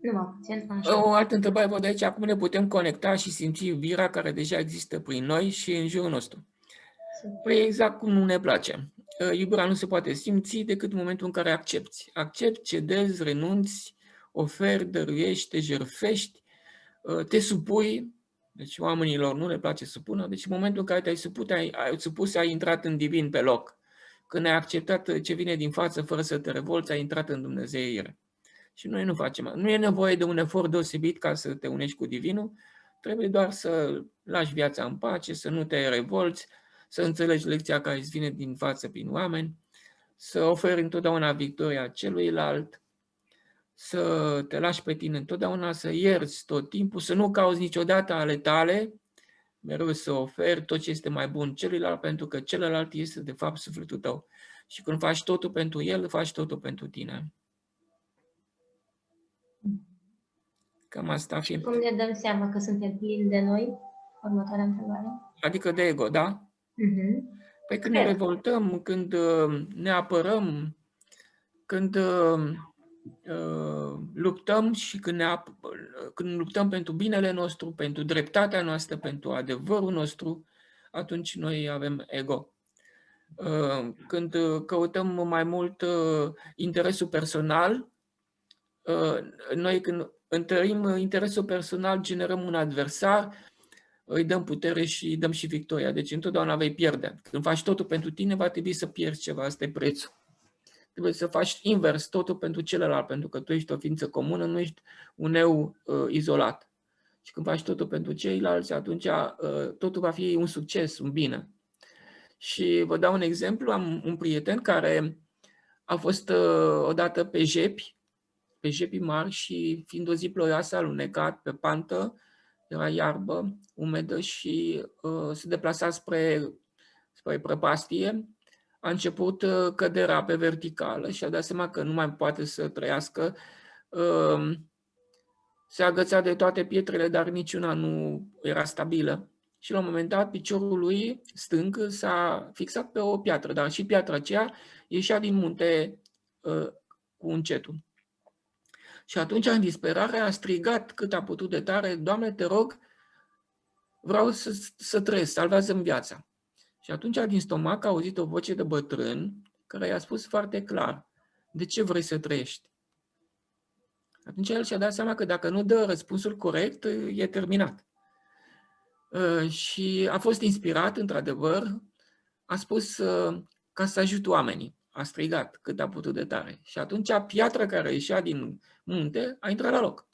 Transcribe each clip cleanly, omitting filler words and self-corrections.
Nu mă puțin, așa. O altă întrebare văd aici, cum ne putem conecta și simți iubirea care deja există prin noi și în jurul nostru? Păi exact cum nu ne place. Iubirea nu se poate simți decât în momentul în care accepti. Accepti, cedezi, renunți, oferi, dăruiești, te jertfești, te supui. Deci oamenilor nu le place să supună. Deci în momentul în care te-ai supus, ai intrat în divin pe loc. Când ai acceptat ce vine din față fără să te revolți, ai intrat în dumnezeire. Și noi nu facem. Nu e nevoie de un efort deosebit ca să te unești cu divinul. Trebuie doar să lași viața în pace, să nu te revolți, să înțelegi lecția care îți vine din față prin oameni, să oferi întotdeauna victoria celuilalt, să te lași pe tine întotdeauna, să ierți tot timpul, să nu cauți niciodată ale tale, mereu să oferi tot ce este mai bun celuilalt, pentru că celălalt este de fapt sufletul tău. Și când faci totul pentru el, faci totul pentru tine. Cam asta Și fi. cum ne dăm seama că suntem plini de noi? Următoarea întrebare. Adică de ego, da? Păi când ne revoltăm, când ne apărăm, când luptăm și când luptăm pentru binele nostru, pentru dreptatea noastră, pentru adevărul nostru, atunci noi avem ego. Când căutăm mai mult interesul personal, noi când întărim interesul personal, generăm un adversar, îi dăm putere și îi dăm și victoria. Deci întotdeauna vei pierde. Când faci totul pentru tine, va trebui să pierzi ceva. Asta e prețul. Trebuie să faci invers totul pentru celălalt, pentru că tu ești o ființă comună, nu ești un eu izolat. Și când faci totul pentru ceilalți, atunci totul va fi un succes, un bine. Și vă dau un exemplu. Am un prieten care a fost odată pe jepi mari și fiind o zi ploioasă, alunecat pe pantă, era iarbă umedă și se deplasa spre prăpastie. A început căderea pe verticală și a dat seama că nu mai poate să trăiască. Se agăța de toate pietrele, dar niciuna nu era stabilă. Și la un moment dat, piciorul lui stâng s-a fixat pe o piatră, dar și piatra aceea ieșea din munte cu încetul. Și atunci, în disperare, a strigat cât a putut de tare: Doamne, te rog, vreau să trăiesc, salvează-mi viața. Și atunci, din stomac, a auzit o voce de bătrân care i-a spus foarte clar: de ce vrei să trăiești? Atunci el și-a dat seama că dacă nu dă răspunsul corect, e terminat. Și a fost inspirat, într-adevăr, a spus ca să ajut oamenii. A strigat cât a putut de tare. Și atunci piatra care ieșea din munte a intrat la loc.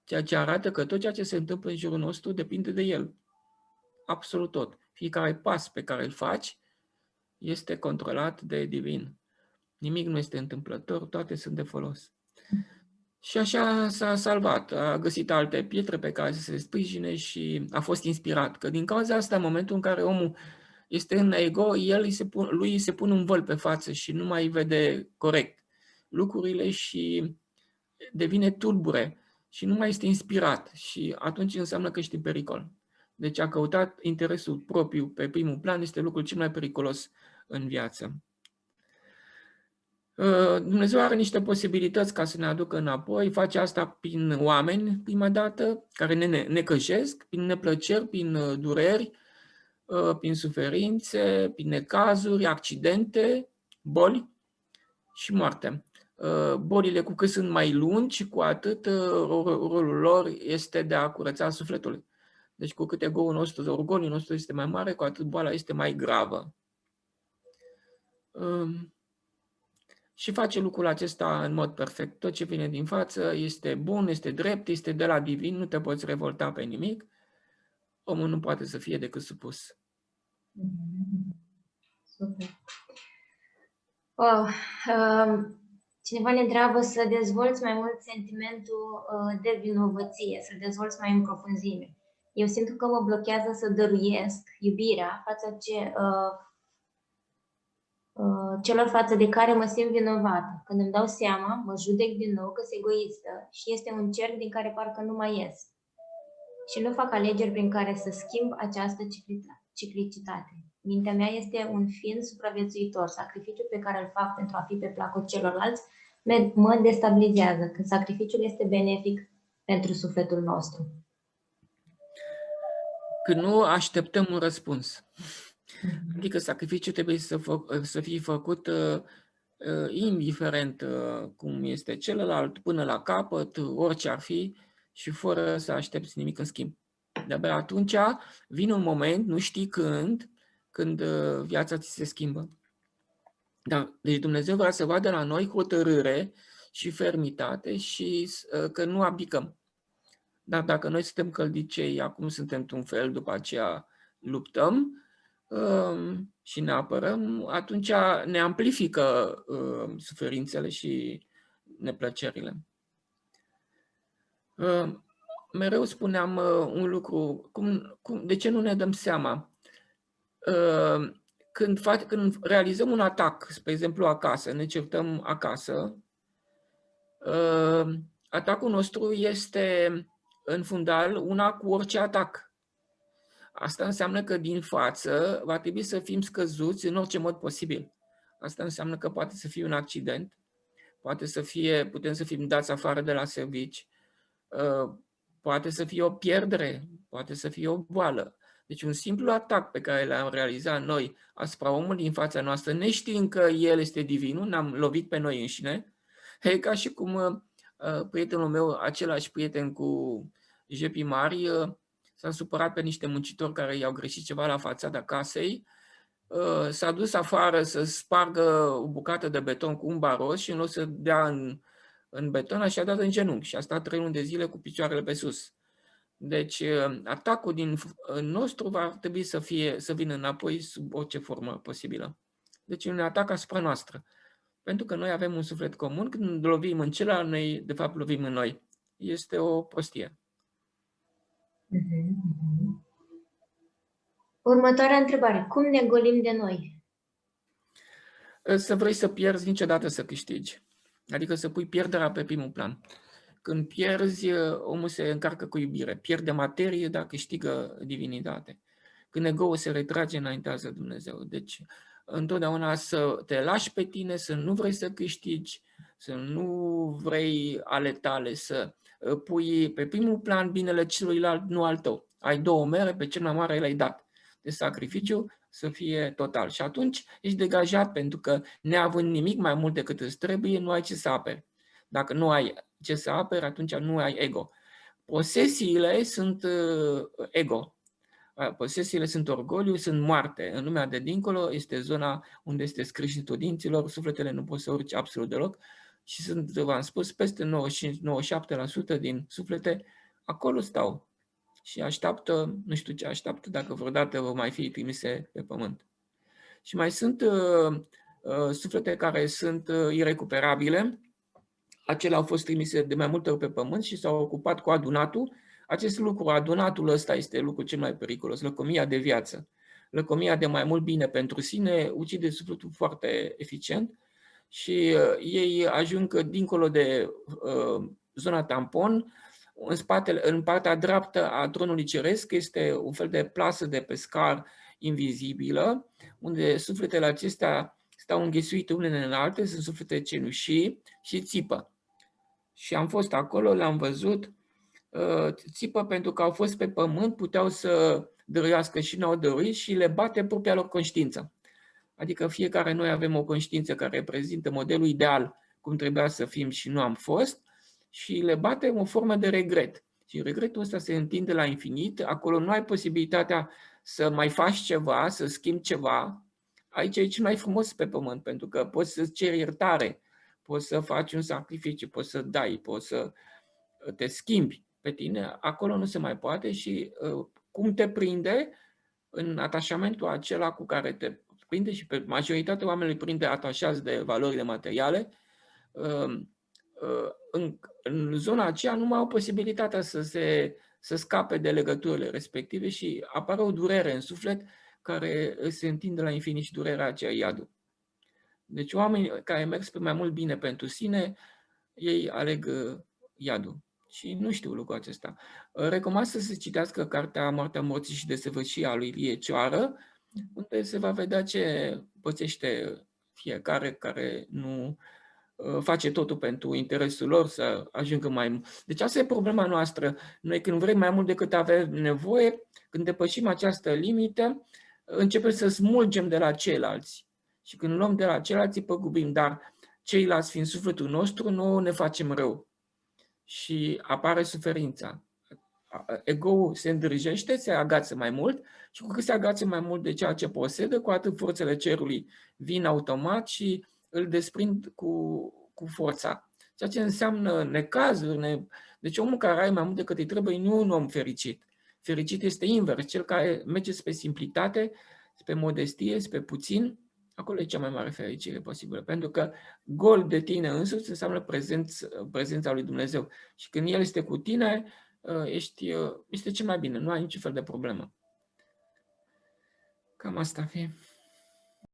Ceea ce arată că tot ceea ce se întâmplă în jurul nostru depinde de el. Absolut tot. Fiecare pas pe care îl faci este controlat de divin. Nimic nu este întâmplător, toate sunt de folos. Și așa s-a salvat. A găsit alte pietre pe care să se sprijine și a fost inspirat. Că din cauza asta, în momentul în care omul este în ego, lui îi se pune un văl pe față și nu mai vede corect lucrurile și devine tulbure și nu mai este inspirat. Și atunci înseamnă că ești în pericol. Deci a căutat interesul propriu pe primul plan este lucrul cel mai periculos în viață. Dumnezeu are niște posibilități ca să ne aducă înapoi, face asta prin oameni, prima dată, care ne necăjesc, prin neplăceri, prin dureri, prin suferințe, prin necazuri, accidente, boli și moarte. Bolile, cu cât sunt mai lungi, cu atât rolul lor este de a curăța sufletul. Deci cu cât orgoliul nostru este mai mare, cu atât boala este mai gravă. Și face lucrul acesta în mod perfect. Tot ce vine din față este bun, este drept, este de la divin, nu te poți revolta pe nimic. Omul nu poate să fie decât supus. Super. Cineva ne întreabă să dezvolți mai mult sentimentul de vinovăție, să dezvolți mai în profunzime. Eu simt că mă blochează să dăruiesc iubirea față celor față de care mă simt vinovată. Când îmi dau seama, mă judec din nou că sunt egoistă și este un cerc din care parcă nu mai ies. Și nu fac alegeri prin care să schimb această ciclicitate. Mintea mea este un ființ supraviețuitor. Sacrificiul pe care îl fac pentru a fi pe placul celorlalți mă destabilizează când sacrificiul este benefic pentru sufletul nostru. Când nu așteptăm un răspuns. Mhm. Adică sacrificiul trebuie să fie făcut indiferent cum este celălalt, până la capăt, orice ar fi, și fără să aștepți nimic în schimb. De-abia atunci vine un moment, nu știi când viața ți se schimbă. Da, deci Dumnezeu vrea să vadă la noi hotărâre și fermitate și că nu abdicăm. Dar dacă noi suntem căldicei, acum suntem într-un fel, după aceea luptăm și ne apărăm, atunci ne amplifică suferințele și neplăcerile. Mereu spuneam un lucru, de ce nu ne dăm seama? Când realizăm un atac, spre exemplu acasă, ne certăm acasă, atacul nostru este în fundal una cu orice atac. Asta înseamnă că din față va trebui să fim scăzuți în orice mod posibil. Asta înseamnă că poate să fie un accident, putem să fim dați afară de la servici, poate să fie o pierdere, poate să fie o boală. Deci un simplu atac pe care l-am realizat noi asupra omului din fața noastră, neștiind că el este divinul, ne-am lovit pe noi înșine. E ca și cum prietenul meu, același prieten cu jepii mari, s-a supărat pe niște muncitori care i-au greșit ceva la fațada casei, s-a dus afară să spargă o bucată de beton cu un baros și în loc să dea în beton, așa a dat în genunchi și a stat 3 luni de zile cu picioarele pe sus. Deci atacul nostru va trebui să vină înapoi sub orice formă posibilă. Deci un atac asupra noastră. Pentru că noi avem un suflet comun, când lovim în celălalt, noi de fapt lovim în noi. Este o prostie. Următoarea întrebare. Cum ne golim de noi? Să vrei să pierzi, niciodată să câștigi. Adică să pui pierderea pe primul plan. Când pierzi, omul se încarcă cu iubire. Pierde materie, dar câștigă divinitate. Când ego-ul se retrage, înaintează Dumnezeu. Deci, întotdeauna să te lași pe tine, să nu vrei să câștigi, să nu vrei ale tale, să pui pe primul plan binele celuilalt, nu al tău. Ai 2 mere, pe cel mai mare l-ai dat. De sacrificiu să fie total. Și atunci ești degajat, pentru că neavând nimic mai mult decât îți trebuie, nu ai ce să aperi. Dacă nu ai ce să aperi, atunci nu ai ego. Posesiile sunt ego. Posesiile sunt orgoliu, sunt moarte. În lumea de dincolo este zona unde este scrișnitul dinților, sufletele nu pot să urce absolut deloc și sunt, v-am spus, peste 95-97% din suflete acolo stau și așteaptă, nu știu ce așteaptă, dacă vreodată vor mai fi trimise pe pământ. Și mai sunt suflete care sunt irecuperabile. Acelea au fost trimise de mai multe ori pe pământ și s-au ocupat cu adunatul. Acest lucru, adunatul ăsta este lucrul cel mai periculos, lăcomia de viață. Lăcomia de mai mult bine pentru sine ucide sufletul foarte eficient și ei ajung dincolo de zona tampon. În partea dreaptă a tronului ceresc este un fel de plasă de pescar invizibilă, unde sufletele acestea stau înghesuite unele în alte, sunt suflete cenușii și țipă. Și am fost acolo, le-am văzut, țipă pentru că au fost pe pământ, puteau să dăruiască și n-au dăruit și le bate propria lor conștiință. Adică fiecare noi avem o conștiință care reprezintă modelul ideal, cum trebuia să fim și nu am fost, și le bate o formă de regret. Și regretul ăsta se întinde la infinit, acolo nu ai posibilitatea să mai faci ceva, să schimbi ceva. Aici e cel mai frumos pe pământ, pentru că poți să-ți ceri iertare, poți să faci un sacrificiu, poți să dai, poți să te schimbi pe tine. Acolo nu se mai poate și cum te prinde în atașamentul acela cu care te prinde, și pe majoritatea oamenilor prinde atașați de valorile materiale, în zona aceea nu mai au posibilitatea să scape de legăturile respective și apare o durere în suflet care se întinde la infinit și durerea aceea iadul. Deci oamenii care merg spre mai mult bine pentru sine, ei aleg iadul. Și nu știu lucrul acesta. Recomand să se citească cartea Moartea morții și desăvârșirea a lui Ilie Cioară, unde se va vedea ce pățește fiecare care nu face totul pentru interesul lor să ajungă mai mult. Deci asta e problema noastră. Noi când vrem mai mult decât avem nevoie, când depășim această limită, începem să smulgem de la ceilalți. Și când luăm de la ceilalți, îi păgubim. Dar ceilalți fiind sufletul nostru, nouă ne facem rău. Și apare suferința. Ego-ul se îndrăjește, se agață mai mult și cu cât se agață mai mult de ceea ce posedă, cu atât forțele cerului vin automat și îl desprind cu forța. Ceea ce înseamnă necazuri. Deci omul care are mai mult decât îi trebuie nu e un om fericit. Fericit este invers, cel care merge spre simplitate, spre modestie, spre puțin. Acolo e cea mai mare fericire posibilă, pentru că gol de tine însuți înseamnă prezența lui Dumnezeu. Și când El este cu tine, este cel mai bine, nu ai niciun fel de problemă. Cam asta fi.